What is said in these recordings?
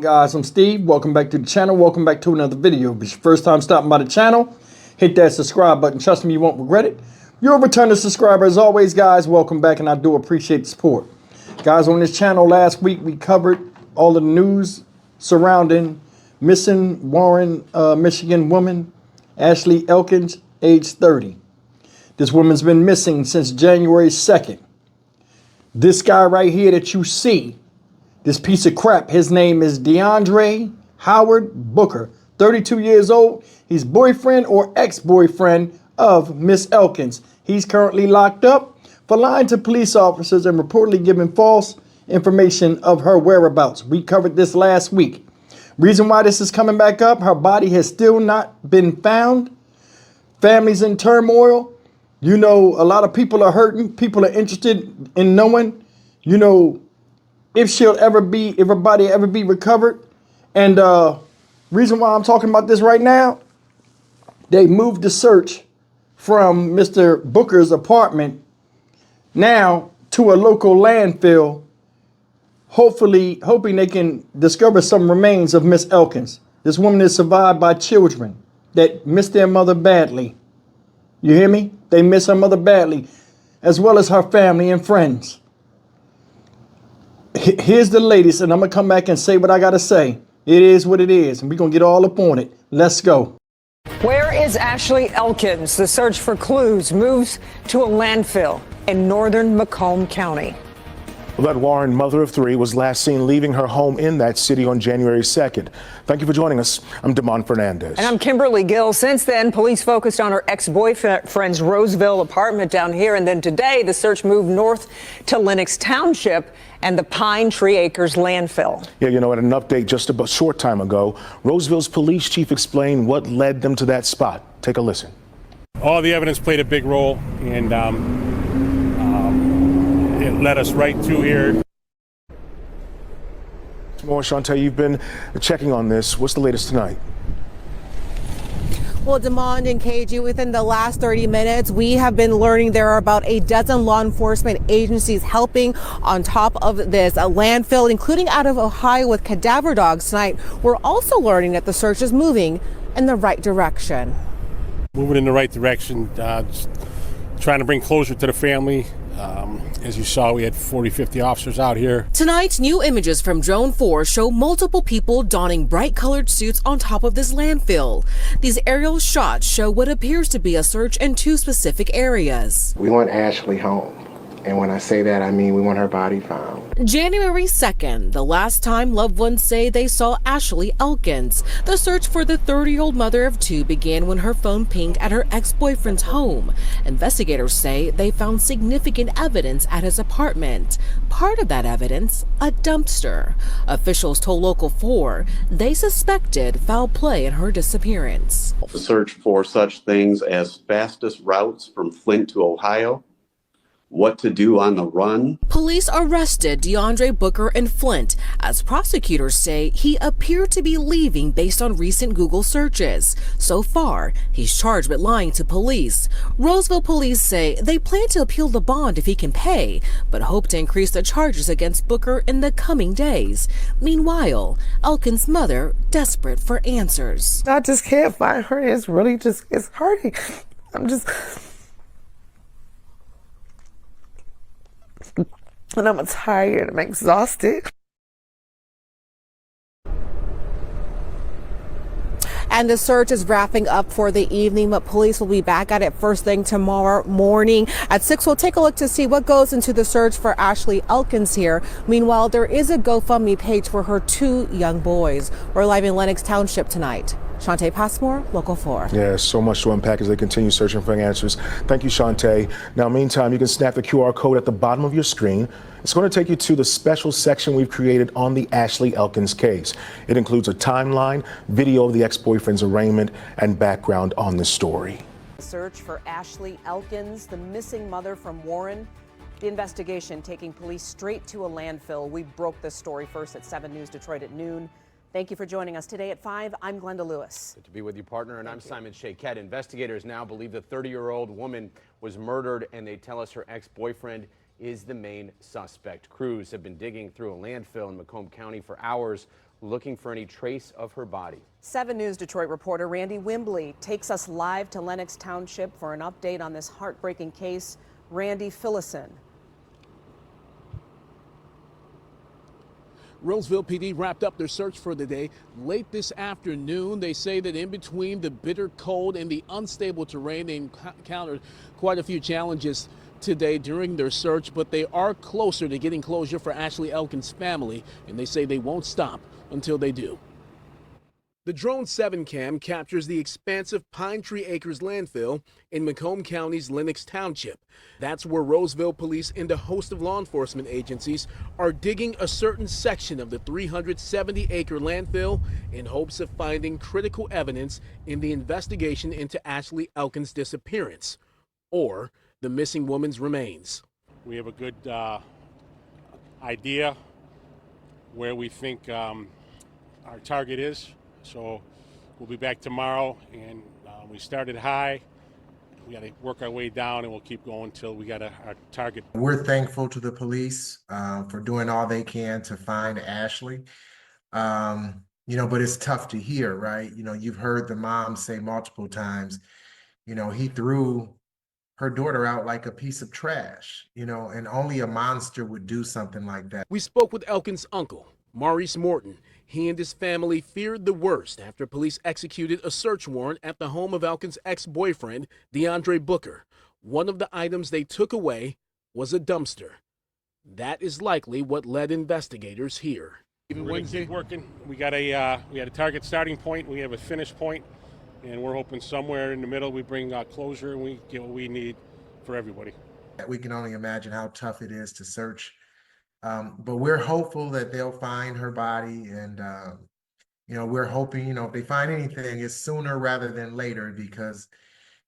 Guys, I'm Steve. Welcome back to the channel. Welcome back to another video. If it's your first time stopping by the channel, hit that subscribe button. Trust me, you won't regret it. You're a returning subscriber. As always, guys, welcome back, and I do appreciate the support. Guys, on this channel last week, we covered all the news surrounding missing Warren, Michigan woman, Ashley Elkins, age 30. This woman's been missing since January 2nd. This guy right here that you see, this piece of crap, his name is DeAndre Howard Booker, 32 years old. He's boyfriend or ex-boyfriend of Miss Elkins. He's currently locked up for lying to police officers and reportedly giving false information of her whereabouts. We covered this last week. Reason why this is coming back up, her body has still not been found. Families in turmoil. You know, a lot of people are hurting. People are interested in knowing, you know, if her body ever be recovered. And reason why I'm talking about this right now, they moved the search from Mr. Booker's apartment now to a local landfill, hoping they can discover some remains of Miss Elkins. This woman is survived by children that miss their mother badly. You hear me? They miss her mother badly, as well as her family and friends. Here's the latest, and I'm going to come back and say what I got to say. It is what it is, and we're going to get all up on it. Let's go. Where is Ashley Elkins? The search for clues moves to a landfill in northern Macomb County. Well, that Warren mother of three was last seen leaving her home in that city on January 2nd. Thank you for joining us. I'm Damon Fernandez. And I'm Kimberly Gill. Since then, police focused on her ex-boyfriend's Roseville apartment down here. And then today, the search moved north to Lenox Township and the Pine Tree Acres landfill. Yeah, you know, at an update just a short time ago, Roseville's police chief explained what led them to that spot. Take a listen. All the evidence played a big role, and it led us right to here. More, Shantae, you've been checking on this. What's the latest tonight? Well, Damon and KG, within the last 30 minutes, we have been learning there are about a dozen law enforcement agencies helping on top of this landfill, including out of Ohio with cadaver dogs tonight. We're also learning that the search is moving in the right direction. Moving in the right direction, just trying to bring closure to the family. As you saw, we had 40, 50 officers out here. Tonight, new images from Drone 4 show multiple people donning bright colored suits on top of this landfill. These aerial shots show what appears to be a search in two specific areas. We want Ashley home. And when I say that, I mean we want her body found. January 2nd, the last time loved ones say they saw Ashley Elkins. The search for the 30-year-old mother of two began when her phone pinged at her ex-boyfriend's home. Investigators say they found significant evidence at his apartment. Part of that evidence, a dumpster. Officials told Local 4 they suspected foul play in her disappearance. The search for such things as fastest routes from Flint to Ohio, what to do on the run. Police arrested DeAndre Booker in Flint as prosecutors say he appeared to be leaving based on recent Google searches. So far, he's charged with lying to police. Roseville police say they plan to appeal the bond if he can pay, but hope to increase the charges against Booker in the coming days. Meanwhile, Elkins' mother desperate for answers. I just can't find her. It's really just, it's hurting. And I'm tired, I'm exhausted. And the search is wrapping up for the evening, but police will be back at it first thing tomorrow morning. At 6, we'll take a look to see what goes into the search for Ashley Elkins here. Meanwhile, there is a GoFundMe page for her two young boys. We're live in Lenox Township tonight. Shantae Passmore, Local 4. Yeah, so much to unpack as they continue searching for answers. Thank you, Shantae. Now, meantime, you can snap the QR code at the bottom of your screen. It's going to take you to the special section we've created on the Ashley Elkins case. It includes a timeline, video of the ex-boyfriend's arraignment, and background on the story. Search for Ashley Elkins, the missing mother from Warren. The investigation taking police straight to a landfill. We broke this story first at 7 News Detroit at noon. Thank you for joining us today at 5. I'm Glenda Lewis. Good to be with you, partner, and I'm Simon Shakette. Investigators now believe the 30-year-old woman was murdered, and they tell us her ex-boyfriend is the main suspect. Crews have been digging through a landfill in Macomb County for hours, looking for any trace of her body. 7 News Detroit reporter Randy Wimbley takes us live to Lenox Township for an update on this heartbreaking case. Randy, fill us in. Roseville PD wrapped up their search for the day late this afternoon. They say that in between the bitter cold and the unstable terrain, they encountered quite a few challenges today during their search, but they are closer to getting closure for Ashley Elkins' family, and they say they won't stop until they do. The Drone 7 cam captures the expansive Pine Tree Acres landfill in Macomb County's Lenox Township. That's where Roseville police and a host of law enforcement agencies are digging a certain section of the 370-acre landfill in hopes of finding critical evidence in the investigation into Ashley Elkins' disappearance or the missing woman's remains. We have a good idea where we think our target is. So we'll be back tomorrow, and we started high. We got to work our way down, and we'll keep going until we got our target. We're thankful to the police for doing all they can to find Ashley. But it's tough to hear, right? You've heard the mom say multiple times, he threw her daughter out like a piece of trash, and only a monster would do something like that. We spoke with Elkins' uncle, Maurice Morton. He and his family feared the worst after police executed a search warrant at the home of Elkins' ex-boyfriend, DeAndre Booker. One of the items they took away was a dumpster. That is likely what led investigators here. We're going to keep working. We had a target starting point. We have a finish point, and we're hoping somewhere in the middle we bring closure and we get what we need for everybody. We can only imagine how tough it is to search. But we're hopeful that they'll find her body, and we're hoping, if they find anything, it's sooner rather than later, because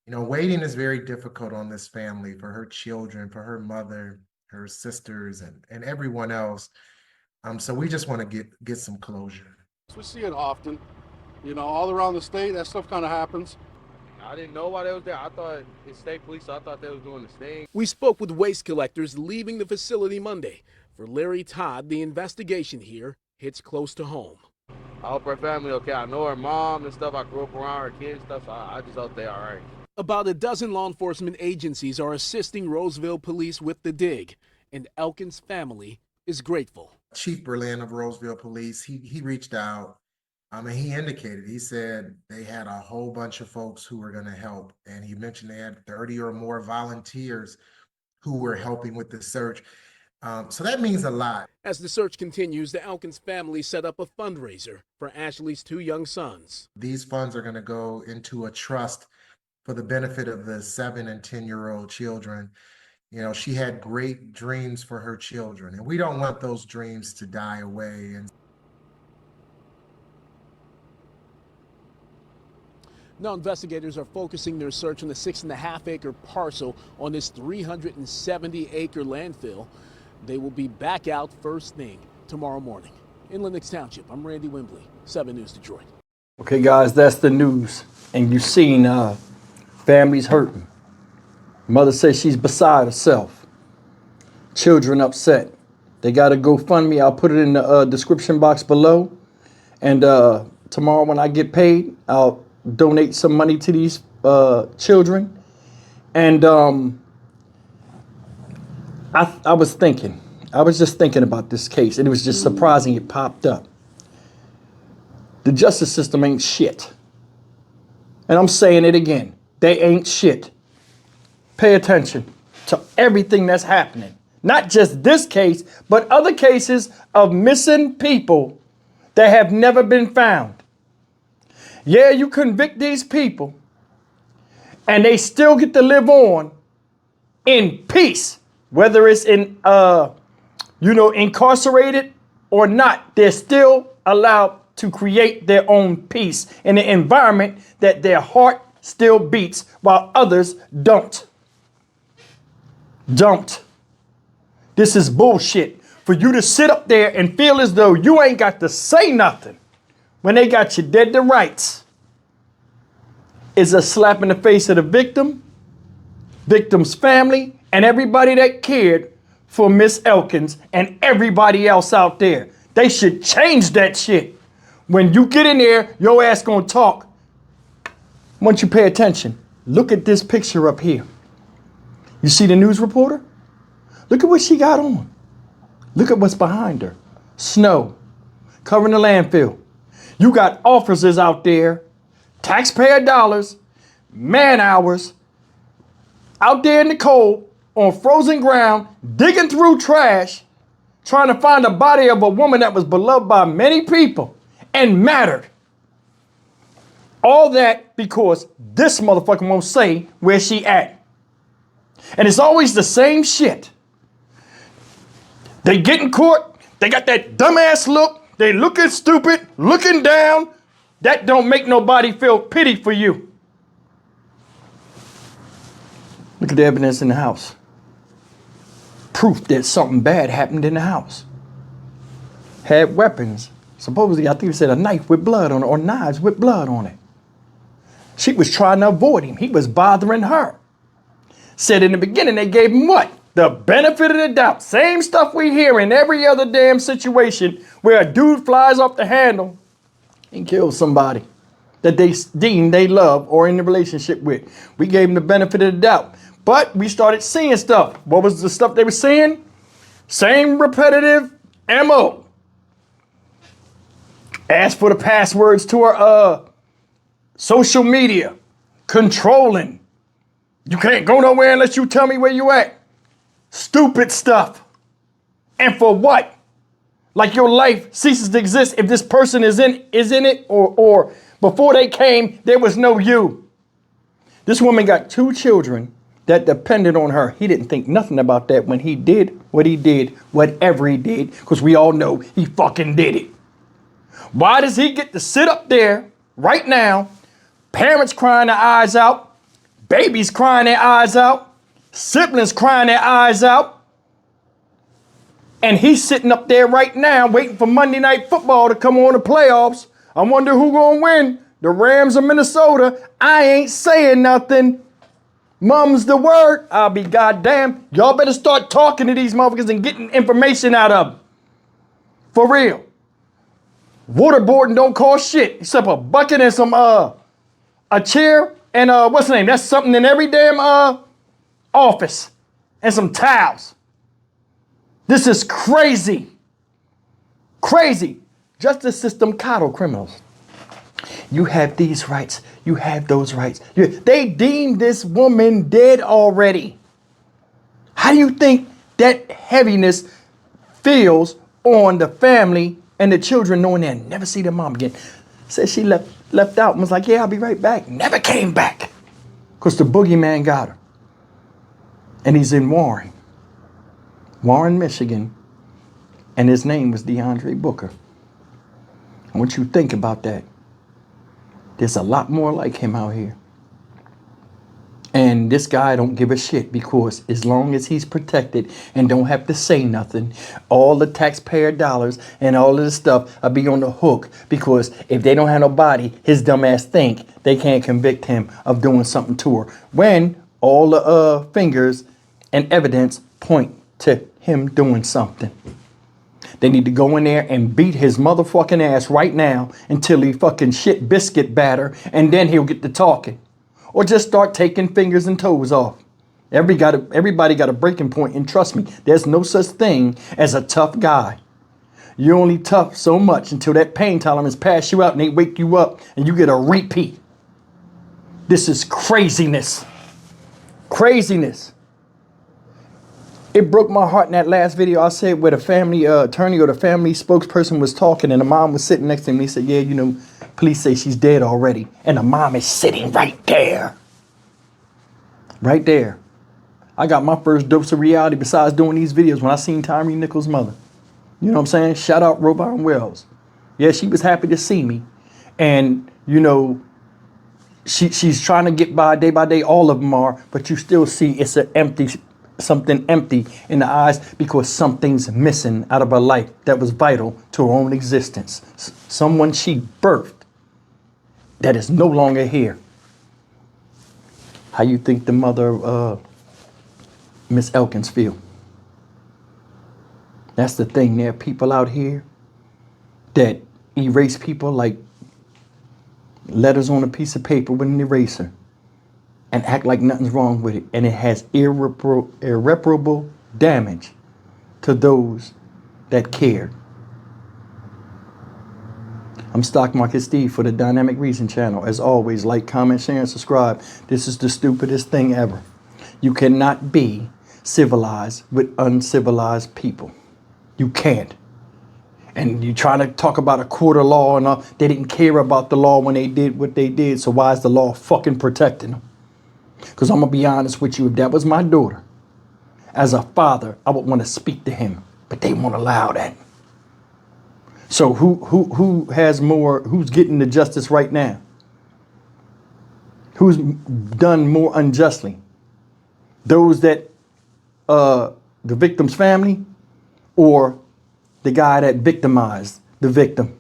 waiting is very difficult on this family, for her children, for her mother, her sisters, and everyone else. So we just want to get some closure. We see it often, all around the state. That stuff kind of happens. I didn't know why they was there. I thought it's state police, so I thought they was doing the sting. We spoke with waste collectors leaving the facility Monday. For Larry Todd, the investigation here hits close to home. I hope her family okay. I know her mom and stuff. I grew up around her kids and stuff, so I just hope they all right. About a dozen law enforcement agencies are assisting Roseville police with the dig, and Elkins' family is grateful. Chief Berlin of Roseville Police, he reached out. And he indicated, he said they had a whole bunch of folks who were going to help. And he mentioned they had 30 or more volunteers who were helping with the search. So that means a lot. As the search continues, the Elkins family set up a fundraiser for Ashley's 2 young sons. These funds are going to go into a trust for the benefit of the 7 and 10-year-old children. She had great dreams for her children, and we don't want those dreams to die away. And now investigators are focusing their search on the 6.5-acre parcel on this 370-acre landfill. They will be back out first thing tomorrow morning. In Lenox Township, I'm Randy Wimbley, 7 News Detroit. Okay, guys, that's the news. And you've seen families hurting. Mother says she's beside herself. Children upset. They got a GoFundMe. I'll put it in the description box below. And tomorrow when I get paid, I'll donate some money to these children. And I was just thinking about this case, and it was just surprising it popped up. The justice system ain't shit. And I'm saying it again. They ain't shit. Pay attention to everything that's happening. Not just this case, but other cases of missing people that have never been found. Yeah, you convict these people, and they still get to live on in peace. Whether it's incarcerated or not, they're still allowed to create their own peace in an environment that their heart still beats while others don't. This is bullshit. For you to sit up there and feel as though you ain't got to say nothing when they got you dead to rights is a slap in the face of the victim, victim's family, and everybody that cared for Miss Elkins and everybody else out there. They should change that shit. When you get in there, your ass gonna talk. Once you pay attention, look at this picture up here. You see the news reporter? Look at what she got on. Look at what's behind her. Snow, covering the landfill. You got officers out there, taxpayer dollars, man hours, out there in the cold, on frozen ground, digging through trash, trying to find the body of a woman that was beloved by many people and mattered. All that because this motherfucker won't say where she at. And it's always the same shit. They get in court, they got that dumbass look, they looking stupid, looking down. That don't make nobody feel pity for you. Look at the evidence in the house. Proof that something bad happened in the house. Had weapons. Supposedly, I think it said a knife with blood on it or knives with blood on it. She was trying to avoid him. He was bothering her. Said in the beginning, they gave him what? The benefit of the doubt. Same stuff we hear in every other damn situation where a dude flies off the handle and kills somebody that they deem they love or in a relationship with. We gave him the benefit of the doubt. But we started seeing stuff. What was the stuff they were seeing? Same repetitive MO. Ask for the passwords to her social media. Controlling. You can't go nowhere unless you tell me where you at. Stupid stuff. And for what? Like your life ceases to exist if this person is in it or before they came, there was no you. This woman got 2 children that depended on her. He didn't think nothing about that when he did, whatever he did, because we all know he fucking did it. Why does he get to sit up there right now, parents crying their eyes out, babies crying their eyes out, siblings crying their eyes out, and he's sitting up there right now waiting for Monday Night Football to come on the playoffs. I wonder who gonna win, the Rams or Minnesota. I ain't saying nothing. Mum's the word. I'll be goddamn. Y'all better start talking to these motherfuckers and getting information out of them. For real. Waterboarding don't cost shit except a bucket and some a chair and what's the name? That's something in every damn office. And some towels. This is crazy. Crazy. Justice system coddle criminals. You have these rights. You have those rights. They deemed this woman dead already. How do you think that heaviness feels on the family and the children knowing they'll never see their mom again? Said she left out and was like, yeah, I'll be right back. Never came back. Because the boogeyman got her. And he's in Warren, Michigan. And his name was DeAndre Booker. I want you to think about that. There's a lot more like him out here. And this guy don't give a shit because as long as he's protected and don't have to say nothing, all the taxpayer dollars and all of this stuff will be on the hook because if they don't have no body, his dumb ass think they can't convict him of doing something to her. When all the fingers and evidence point to him doing something. They need to go in there and beat his motherfucking ass right now until he fucking shit biscuit batter and then he'll get to talking. Or just start taking fingers and toes off. Everybody got a breaking point, and trust me, there's no such thing as a tough guy. You're only tough so much until that pain tolerance pass you out and they wake you up and you get a repeat. This is craziness. Craziness. It broke my heart in that last video I said where the family attorney or the family spokesperson was talking and the mom was sitting next to him and he said, yeah, you know, police say she's dead already. And the mom is sitting right there. Right there. I got my first dose of reality besides doing these videos when I seen Tyree Nichols' mother. You know what I'm saying? Shout out Robot and Wells. Yeah, she was happy to see me. And, you know, she's trying to get by day, all of them are, but you still see it's something empty in the eyes because something's missing out of her life that was vital to her own existence. Someone she birthed that is no longer here. How you think the mother of Miss Elkins feel? That's the thing. There are people out here that erase people like letters on a piece of paper with an eraser and act like nothing's wrong with it. And it has irreparable damage to those that care. I'm Stock Market Steve for the Dynamic Reason channel. As always, like, comment, share, and subscribe. This is the stupidest thing ever. You cannot be civilized with uncivilized people. You can't. And you try to talk about a court of law and all. They didn't care about the law when they did what they did. So why is the law fucking protecting them? Because I'm going to be honest with you. If that was my daughter, as a father, I would want to speak to him. But they won't allow that. So who has more, who's getting the justice right now? Who's done more unjustly? Those that, the victim's family, or the guy that victimized the victim?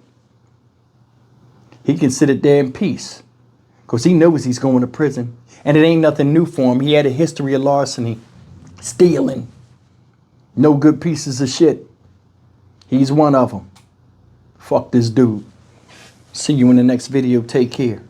He can sit it there in peace because he knows he's going to prison. And it ain't nothing new for him. He had a history of larceny, stealing, no good pieces of shit. He's one of them. Fuck this dude. See you in the next video. Take care.